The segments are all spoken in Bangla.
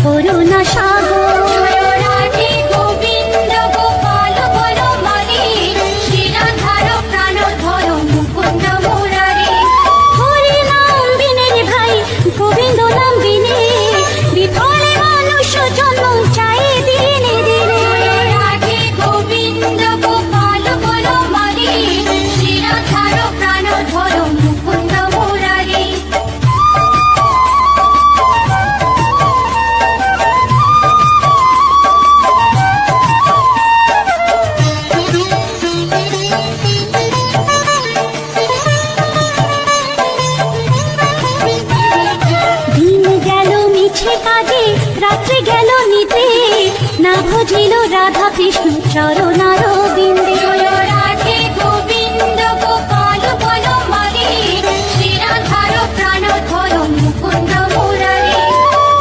করুণা সাগর। রাধে গোবিন্দ গোপাল বনমালী, শ্রীরাধার প্রাণধর মুকুন্দ মুরারি। হরি নাম বিনে রে ভাই, গোবিন্দ নাম বিনে, বিফলে মানুষ জন্ম চাই দিনে দিনে। রাধে গোবিন্দ গোপাল বনমালী, শ্রীরাধার প্রাণধর মুকুন্দ মুরারি। দিন গেল মিছে কাজে, রাত্রি গেল নিতে, না ভজিল রাধা কৃষ্ণ চরণার বিন্দে। রাধে গোবিন্দ গোপাল বনমালী, শ্রীরাধার প্রাণধর মুকুন্দ মুরারি।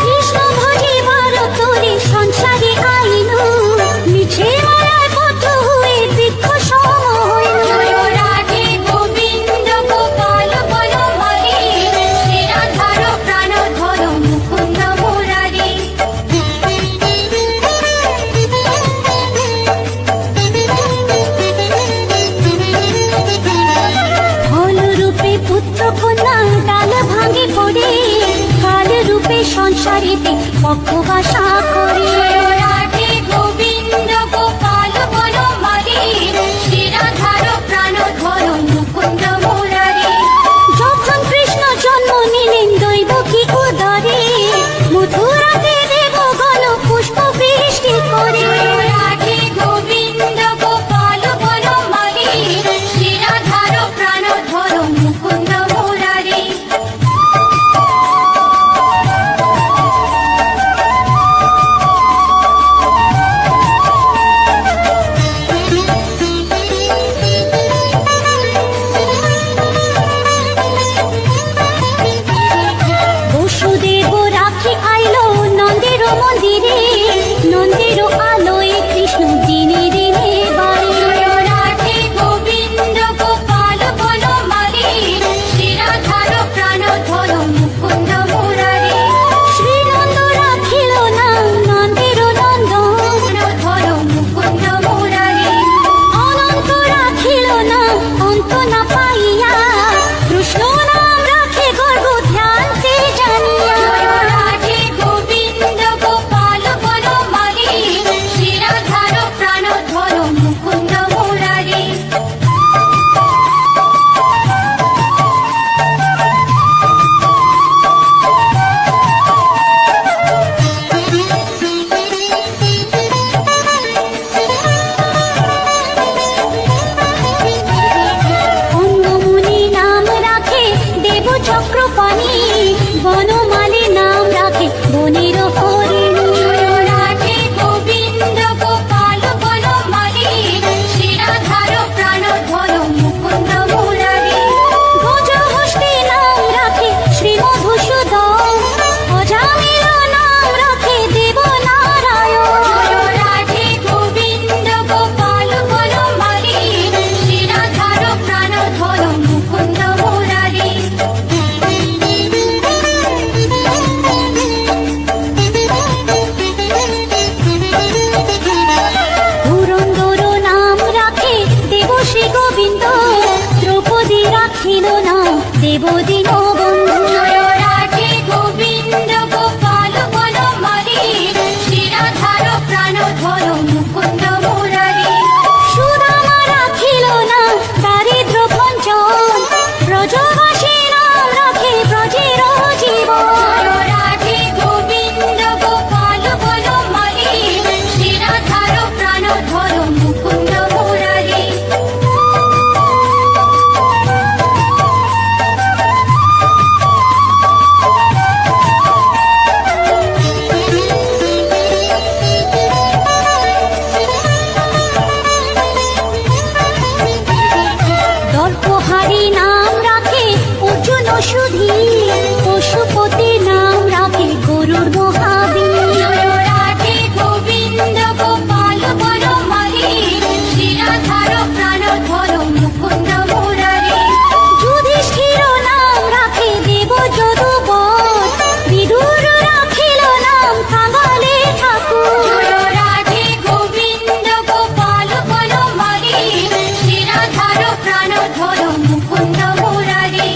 কৃষ্ণ ভজিবার তোরে সংসারে আইনু, মিছে মায়ায় বদ্ধ হয়ে বৃক্ষ সম হইনু। রাধে গোবিন্দ গোপাল বনমালী, শ্রীরাধার প্রাণধর মুকুন্দ মুরারি। ফল রূপে পুত্র কন্যা ডাল ভাঙে পড়ে, কাল রূপে সংসারেতে পক্ষবাসা করে। রাধে গোবিন্দ গোপাল বনমালী, শ্রীরাধার প্রাণধর মুকুন্দ মুরারি। যখন কৃষ্ণ জন্ম নিলেন দৈব কি উদরে, মথুরাতে দেবগণ পুষ্প বৃষ্টি করে। রাধে গোবিন্দ গোপাল বনমালী, শ্রীরাধার প্রাণধর মুকুন্দ মুরারি। বসুদেব রাখি আইলো নন্দের মন্দিরে, নন্দের আলোয় কৃষ্ণ দিনে দিনে বাড়ে। রাধে গোবিন্দ গোপাল বনমালী, শ্রীরাধার প্রাণধর মুকুন্দ মুরারি। শ্রীনন্দ রাখিল না নন্দের নন্দন, প্রাণধর মুকুন্দ মুরারি। অনন্ত রাখিল না অন্ত না পাইয়া, কৃষ্ণ নাম রাখে গর্ব ধ্যানতে জানিয়া। রাধে গোবিন্দ গোপাল বনমালী, শ্রীরাধার প্রাণধর মুকুন্দ মুরারি। অন্নমুনি নাম রাখে দেব চক্রপাণি, বনমালী নাম রাখে বনের হরিণী। রাধে গোবিন্দ গোপাল বনমালী, শ্রীরাধার প্রাণধর মুকুন্দ মুরারি। গজহস্তি নাম রাখে শ্রী মধুসূদন, অজামিল নাম রাখে দেব নারায়ণ। রাধে গোবিন্দ গোপাল বনমালী, শ্রীরাধার প্রাণধর মুকুন্দ মুরারি। পুরন্দর নাম রাখে দেব শ্রী গোবিন্দ, দ্রৌপদী রাখিল না দেব দীনবন্ধু। রাধে গোবিন্দ গোপাল বনমালী, শ্রীরাধার প্রাণধর মুকুন্দ মুরারি। সুদামা রাখিল না দারিদ্র ভঞ্জন, ব্রজবাসী নাম রাখে ব্রজের জীবন। রাধে গোবিন্দ গোপাল বনমালী, শ্রীরাধার প্রাণধর মুকুন্দ মুরারি। দর্পহারি নাম রাখে অর্জুন সুধী, পশুপতি নাম রাখে গরুর মহাবীর। রাধে গোবিন্দ গোপাল বনমালী, শ্রীরাধার প্রাণধর মুকুন্দ মুরারি। যুধিষ্ঠির নাম রাখে দেব যদুবর, বিদুর রাখিল নাম কাঙ্গা মুকুন্দ মুরারি।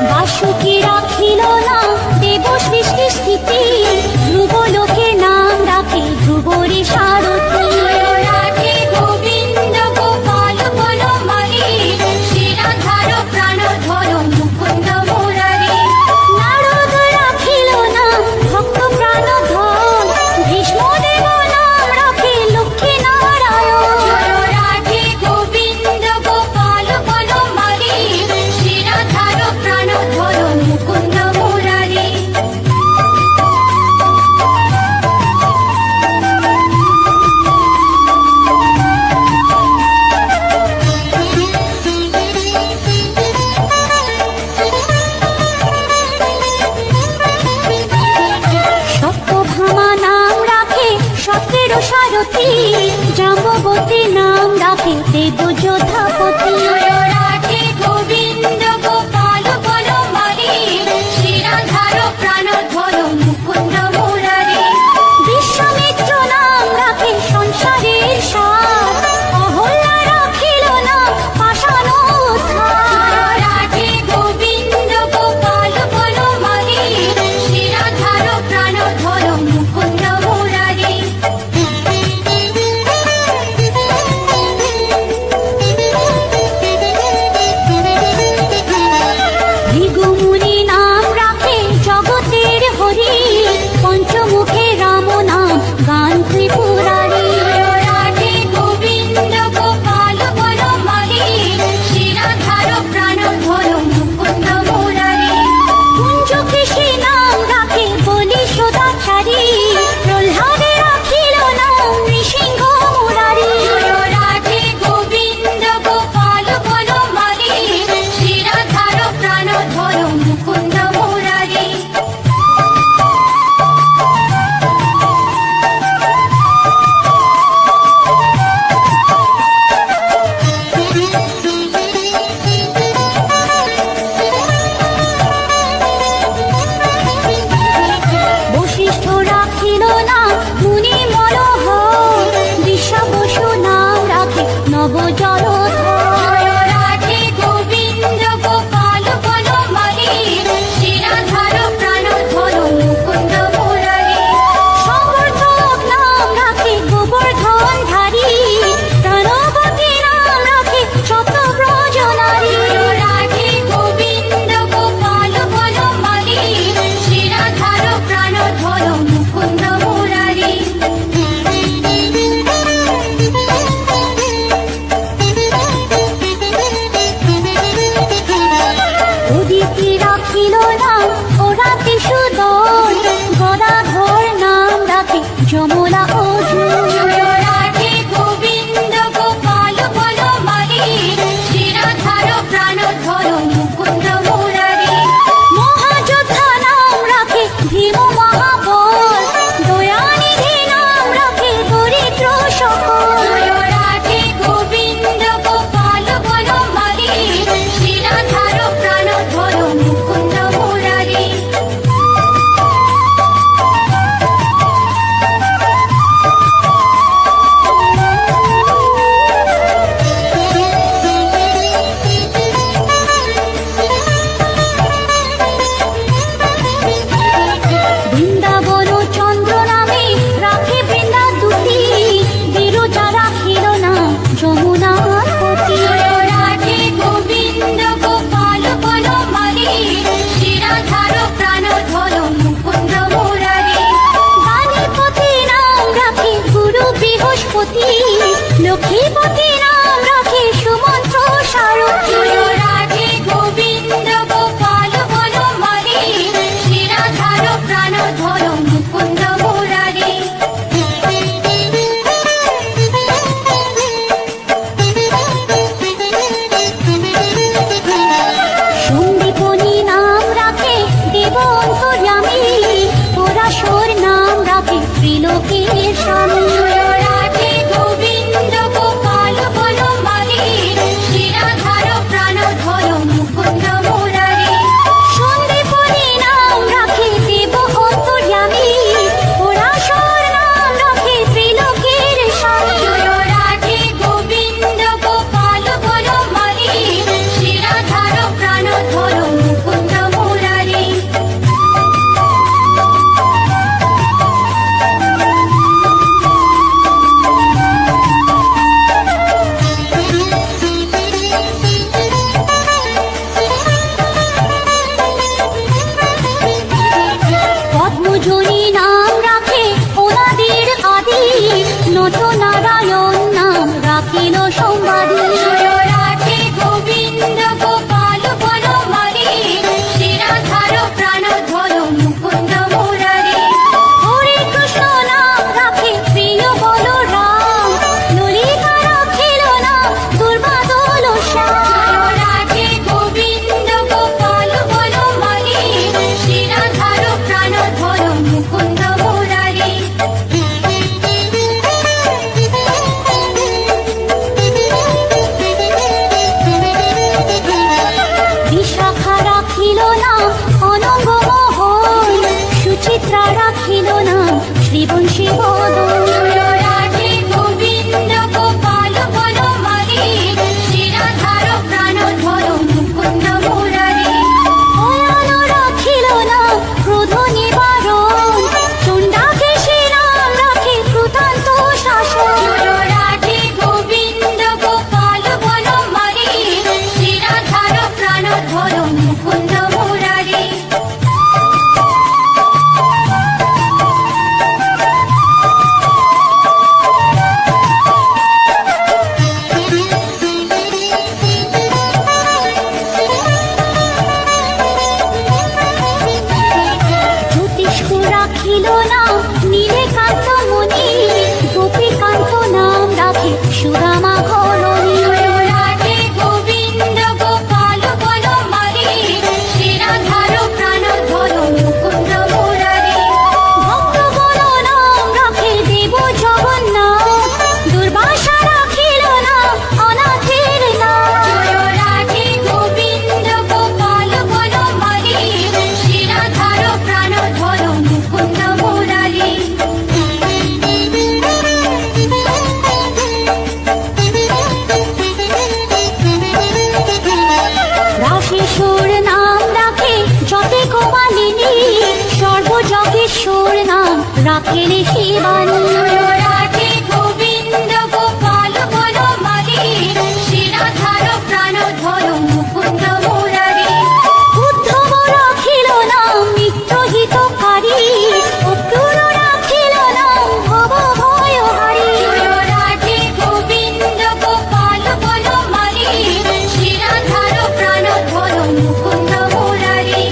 বাসুকি রাখিল না দেব সৃষ্টি স্থিতি, ধ্রুব লোকে নাম রাখে ধ্রুবরী সারথী। রাধে গোবিন্দ গোপাল বনমালী, শিরাধার প্রাণধর মুকুন্দ মুরারি। নারদ রাখিল নাম ভক্ত প্রাণধন, ভীষ্মদেব নাম রাখে লক্ষ্মী নারায়ণ। রাধে গোবিন্দ গোপাল বনমালী, শিরাধার প্রাণধর মুকুন্দ মুরারি। সত্যভামা নাম রাখে সত্যের সারথী, জাম্ববতী নাম রাখে দেব যোধাপতি। রাধে গোবিন্দ গোপাল বনমালী, শিরাধার প্রাণধর মুকুন্দ মুরারি। বিশ্বামিত্র নাম রাখে সংসারের সার, অহল্যা রাখিল নাম পাষাণ উদ্ধার। রাধে গোবিন্দ গোপাল বনমালী, শিরাধার প্রাণধর মুকুন্দ মুরারি। ভৃগুমুনি নাম রাখে জগতের হরি, পঞ্চমুখে রাম নাম গান ত্রিপুরারি। রাধে গোবিন্দ গোপাল বনমালী, শিরাধার প্রাণধর মুকুন্দ মুরারি। কুঞ্জকেশী নাম রাখে বলি সদাচারী, প্রহ্লাদে রাখিল নাম নৃসিংহ মুরারি। রাধে গোবিন্দ গোপাল বনমালী, শিরাধার প্রাণধর মুকুন্দ মুরারি। বশিষ্ঠ রাখিল নাম মুনি মনোহর, বিশ্বাবসু নাম রাখে নব জলধর। রাধে গোবিন্দ গোপাল বনমালী, শিরাধার প্রাণধর মুকুন্দ মুরারি। সমর্থক নাম রাখে গোবর্ধন ধারী, প্রাণবতী নাম রাখে শতব্রজ নারী। রাধে গোবিন্দ গোপাল বনমালী, শিরাধার প্রাণধর মুকুন্দ মুরারি। উদিতি রাখিল নাম ওরাতি সুদল, গদাধর নাম রাখে যমলা অর্জুন। রাধে গোবিন্দ গোপাল বনমালী, শিরাধার প্রাণধর মুকুন্দ মুরারি। মহাযোদ্ধা নাম রাখে ভীম মহাবল, দয়ানিধি নাম রাখে দরিদ্র সকল। রাধে গোবিন্দ গোপাল বনমালী, শিরাধার প্রাণধর মুকুন্দ মুরারি। বৃন্দাবন চন্দ্র নামে রাখে বৃন্দা দুটি, বিরজা রাখিল নাম যমুনার পতি। রাধে গোবিন্দ গোপাল বনমালী, শিরাধার প্রাণধর মুকুন্দ মুরারি। বাণীপতি নাম রাখে গুরু বৃহস্পতি, লক্ষ্মীপতি নাম রাখে সুমন্ত্র সারথী। রাধে গোবিন্দ গোপাল বনমালী, শিরাধার প্রাণধর মুকুন্দ মুরারি। সন্দীপনী নাম রাখে দেব অন্তর্যামী, পরাশর নাম রাখে ত্রিলোকের স্বামী। রাধে গোবিন্দ গোপাল খেলে শিবানী। রাধে গোবিন্দ গোপাল বনমালী, শ্রীরাধার প্রাণধর মুকুন্দ মুরারি। উদ্ধব রাখিল নাম মিত্রহিতকারী, অক্রূর রাখিল নাম ভব ভয়হারী। রাধে গোবিন্দ গোপাল বনমালী, শ্রীরাধার প্রাণধর মুকুন্দ মুরারি।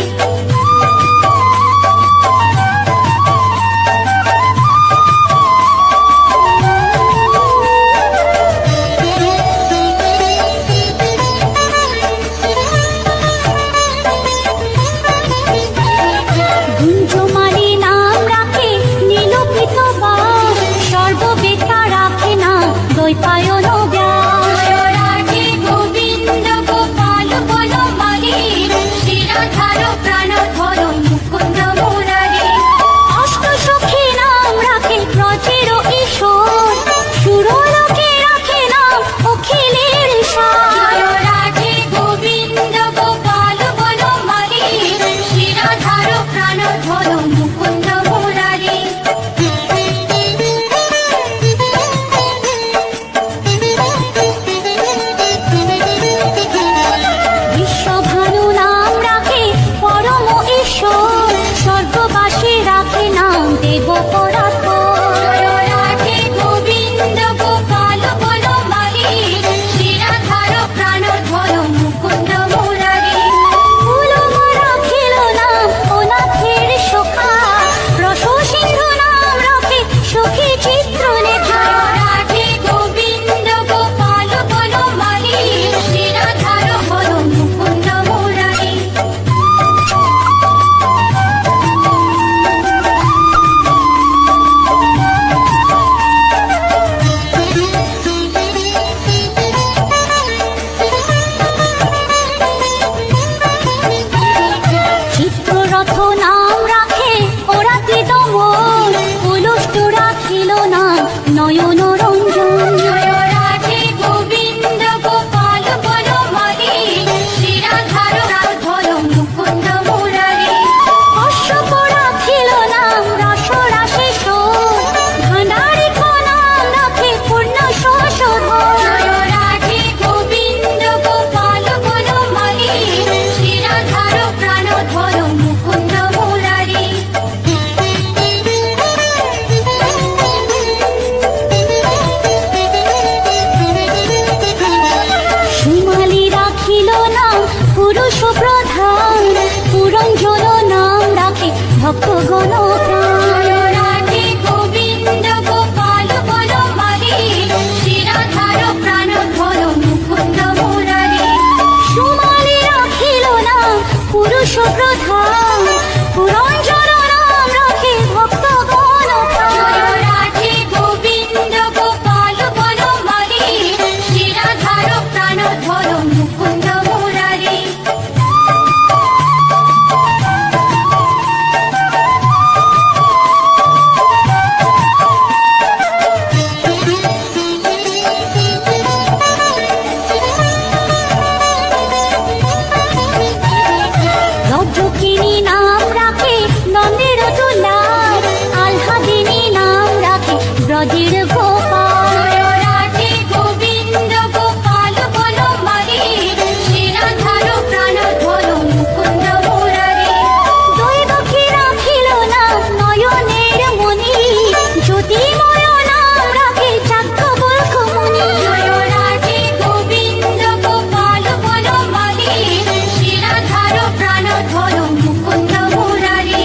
গুঞ্জমালী নাম রাখে নীলপিত বাস, সর্ববেতা রাখে নাম দ্বৈপায়ন ব্যাস। রাধে গোবিন্দ গোপাল বনমালী, শ্রীরাধার প্রাণধর মুকুন্দ মুরারি। অষ্টসখী নাম রাখে ব্রজের ঈশ্বর, সুরলোকে রাখে নাম অখিলের সার। রাধে গোবিন্দ গোপাল বনমালী, শ্রীরাধার প্রাণধর মুকুন্দ মুরারি। বিশ্বভানু নাম রাখে পরম ঈশ্বর, স্বর্গবাসী রাখে নাম দেব পরাৎপর। রাধে গোবিন্দ গোপাল বনমালী, শ্রীরাধার প্রাণধর মুকুন্দ মুরারি। ফুলম রাখিল নাম অনাথের সখা, রসসিন্ধু নাম রাখে সখী চিত্রলেখা। রাধে গোবিন্দ গোপাল বনমালী, শ্রীরাধার হর মুকুন্দ মুরারি। চিত্ররথ নাম রাখে ওরাতি দমন, উলুষ্ট রাখিল নাম নয়ন রঞ্জন। রাধে গোবিন্দ গোপাল বনমালী, শ্রীরাধার প্রাণধর মুকুন্দ মুরারি। অশ্বপ রাখিল নাম রসরাশেশ্বর, ভাণ্ডারিক নাম রাখে পূর্ণ শোষধর। রাধে গোবিন্দ গোপাল বনমালী, শ্রীরাধার প্রাণধর মুকুন্দ মুরারি। সুমালি রাখিল নাম পুরুষ প্রধান, পুরঞ্জন নাম রাখে ভক্তগণ প্রাণ। রাধে গোবিন্দ গোপাল বনমালী, শ্রীরাধার প্রাণধর মুকুন্দ মুরারি। সুমালি রাখিল নাম পুরুষ প্রধান, পুরঞ্জন নাম রাখে ভক্তগণ প্রাণ। রাধে গোবিন্দ গোপাল বনমালী, শ্রীরাধার প্রাণধর মুকুন্দ মুরারি। রজকিনী নাম রাখে নন্দের দুলার, আহ্লাদিনী নাম রাখে ব্রজের গোপাল। রাধে গোবিন্দ গোপাল বনমালী, শ্রীরাধার প্রাণধর মুকুন্দ মুরারি। দৈবকী রাখিল নাম নয়নের মণি, জ্যোতির্ময় নাম রাখে যাজ্ঞবল্ক মুনি। রাধে গোবিন্দ গোপাল বনমালী, শ্রীরাধার প্রাণধর মুকুন্দ মুরারি।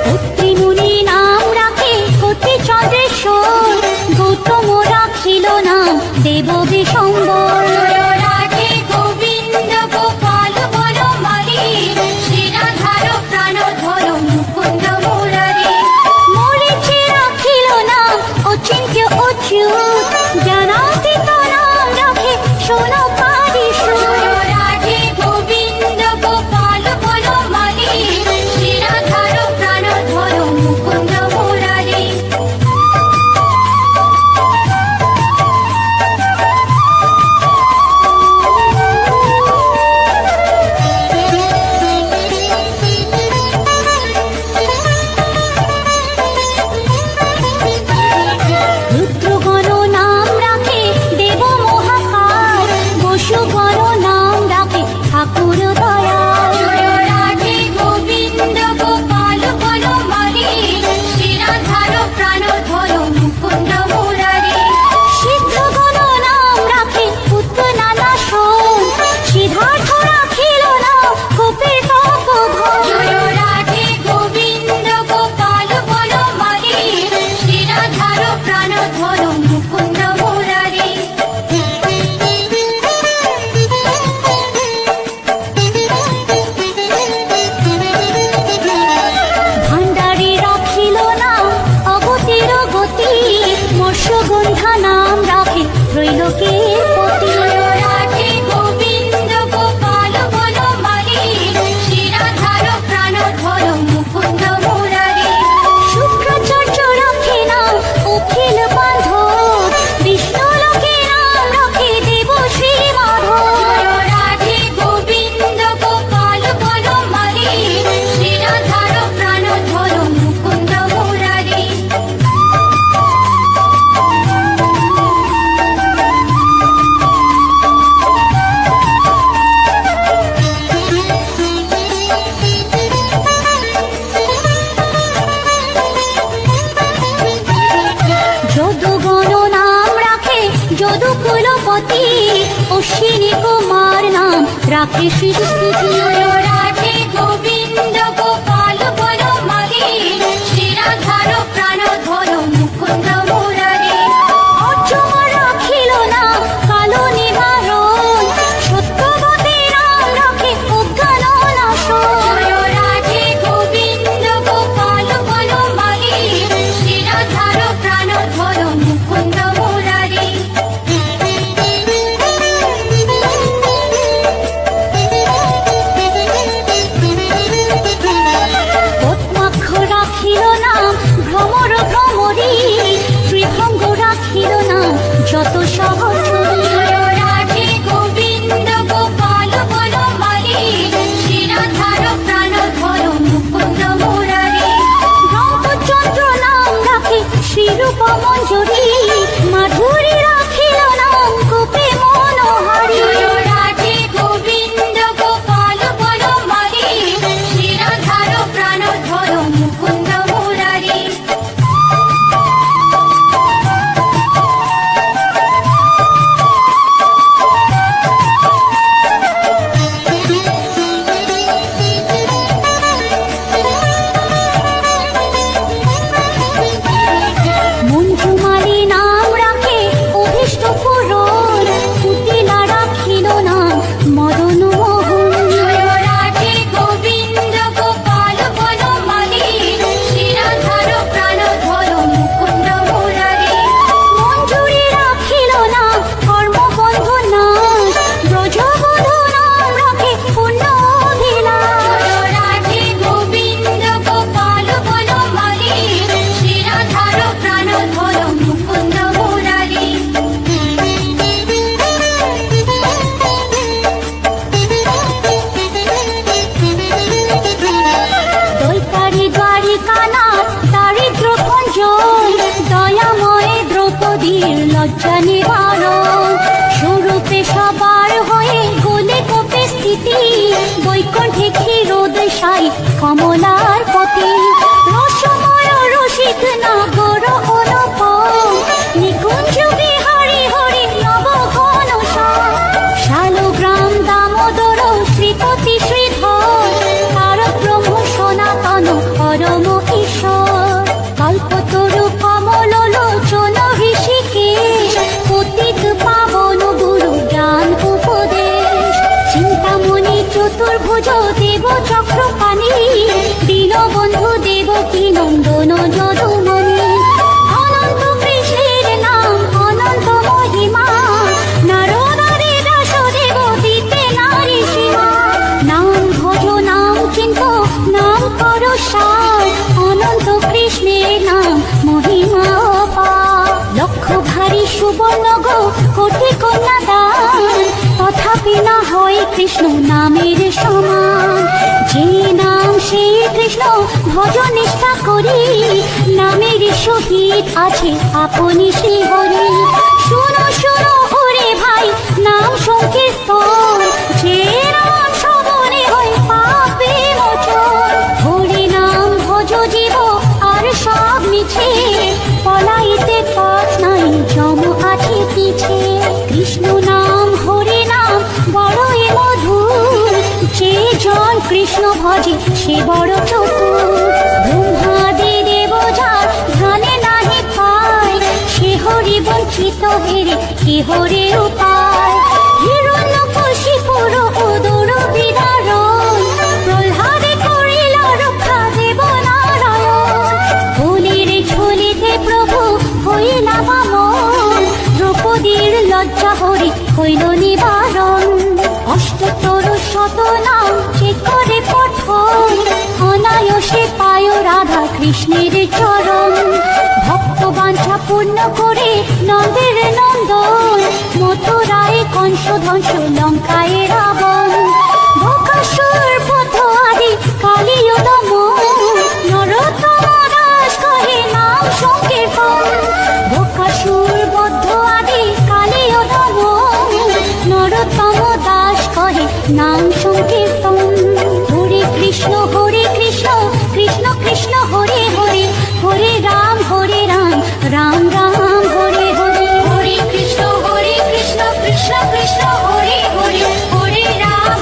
পুত্রীমুনি নাম রাখে কতি চন্দ্রেশ্বর, গৌতম রাখিল নাম দেব বিশম্বর। রাধে গোবিন্দ গোপাল বনমালী, শ্রীরাধার প্রাণধর মুকুন্দ মুরারি। মরিচি রাখিল নাম অচিন্ত্য অচ্যুত, জ্ঞানাতীত নাম রাখে সোনকাদি সুর। রাধে গোবিন্দ গোপাল বনমালী, শ্রীরাধার প্রাণধর মুকুন্দ মুরারি। রাখে সৃষ্টি জয় রাধে গোবিন্দ গোপাল বনমালী শ্রীরাধার প্রাণ ধরো মুকুন্দ মুরারি অর্জুন রাখিল না কালো নিবারণ সত্যবতী নাম রাখে অজ্ঞান নাশন জয় রাধে গোবিন্দ গোপাল বনমালী শ্রীরাধার প্রাণ ধরো মুকুন্দ মুরারি পদ্মাক্ষ রাখিল না ভ্রমর ভ্রমরী ত্রিভঙ্গ রাখিল না যত সহচরী জয় রাধে গোবিন্দ গোপাল বনমালী শ্রীরাধার প্রাণ ধরো মুকুন্দ মুরারি রামচন্দ্র নাম রাখে শ্রীরূপ মঞ্জুরি মাধুরী রাখিল নাম গোপে মনোহারী জয় রাধে গোবিন্দ গোপাল বনমালী শ্রীরাধার প্রাণ ধরো মুকুন্দ মুরারি মঞ্জুমালী নাম রাখে অভীষ্ট পূরণ পুতিলা রাখিল নাম মদন মোহন জয় রাধে গোবিন্দ গোপাল বনমালী শ্রীরাধার প্রাণ ধরো মুকুন্দ মুরারি মঞ্জুরি রাখিল নাম কর্মবন্ধু নাশ ব্রজবধূ নাম রাখে পুণ্য অভিলাষ জয় রাধে গোবিন্দ গোপাল বনমালী শ্রীরাধার প্রাণ ধরো মুকুন্দ মুরারি দৈতারি দ্বারিকানাথ দারিদ্র ভঞ্জন দয়াময় দ্রৌপদীর লজ্জা নিবারণ স্বরূপে সবার হয়ে গোলে কোপে স্থিতি বৈকুণ্ঠে ক্ষীরোদশাই কমলার পতি রসময় রসিক নাগর অনুপম নিকুঞ্জ বিহারী হরি নব ঘন শালগ্রাম দামোদর শ্রীপতি শ্রীধর তারক ব্রহ্ম সনাতন পরম ঈশ্বর কল্পতরু কমল লোচন ঋষিকেশ পতিত পাবন গুরু জ্ঞান উপদেশ চিন্তামণি চতুর্ভুজ দেব চক্রপাণি দীনবন্ধু দেবকী নন্দন যদুমণি অনন্ত কৃষ্ণের নাম অনন্ত মহিমা নারদারে দাসদেব দিতে নারী সীমা নাম ভজ নাম চিন্ত নাম কর সার অনন্ত কৃষ্ণের নাম মহিমা অপার লক্ষ ভারী সুবর্ণ গো কোটি কন্যা দান তথাপি না হয় কৃষ্ণ নামের সমান যে নাম সেই কৃষ্ণ ভজ নিষ্ঠা করি নামের সহিত আছে আপনি শ্রী হরি শুনো শুনো ওরে ভাই নাম সংকীর্তন যে নাম শ্রবণে হয় পাপে মোচন হরি নাম ভজ জীব আর সব মিছে পলাইতে পথ নাই জম আছে পিছে কৃষ্ণ নাম হরি নাম বড়ই মধুর যে জন কৃষ্ণ ভজে সে বড় চতুর ব্রহ্মাদি দেব যার ধ্যানে নাহি পায় সে হরি বঞ্চিত হেরে কে হরে উপায় হিরণ্যকশিপুর উদর বিদারণ প্রহ্লাদে করিল রক্ষা দেব নারায়ণ ফুলের ঝুলিতে প্রভু হইলা বামন দ্রৌপদীর লজ্জা হরি হইল নিবারণ অষ্টতর শত নাম যে করে পঠন অনায়াসে পায় রাধা কৃষ্ণের চরণ ভক্ত বাঞ্ছা পূর্ণ করে নন্দের নন্দন মথুরায় কংস ধ্বংস লঙ্কায় রাবণ বকাসুর বধ আদি কালীয় দমন নরোত্তম দাস কহে নাম সংকীর্তন বকাসুর বধ আদি কালীয় দমন নরোত্তম দাস কহে নাম সংকীর্তন হরে কৃষ্ণ কৃষ্ণ কৃষ্ণ হরে হরে হরে রাম রাম রাম হরে হরে হরে কৃষ্ণ কৃষ্ণ কৃষ্ণ হরে হরে হরে রাম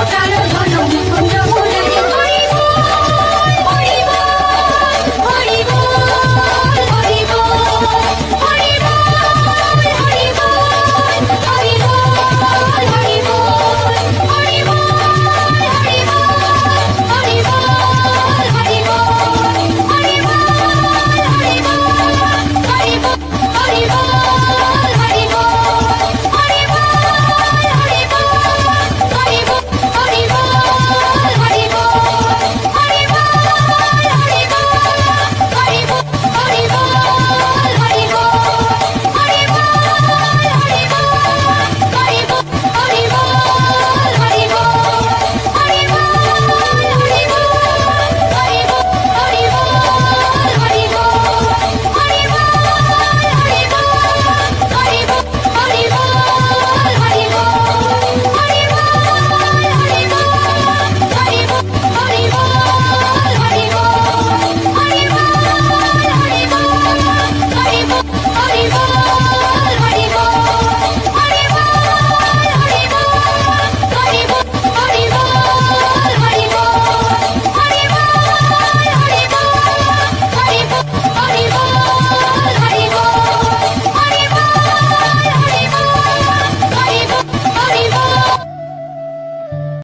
প্রাণ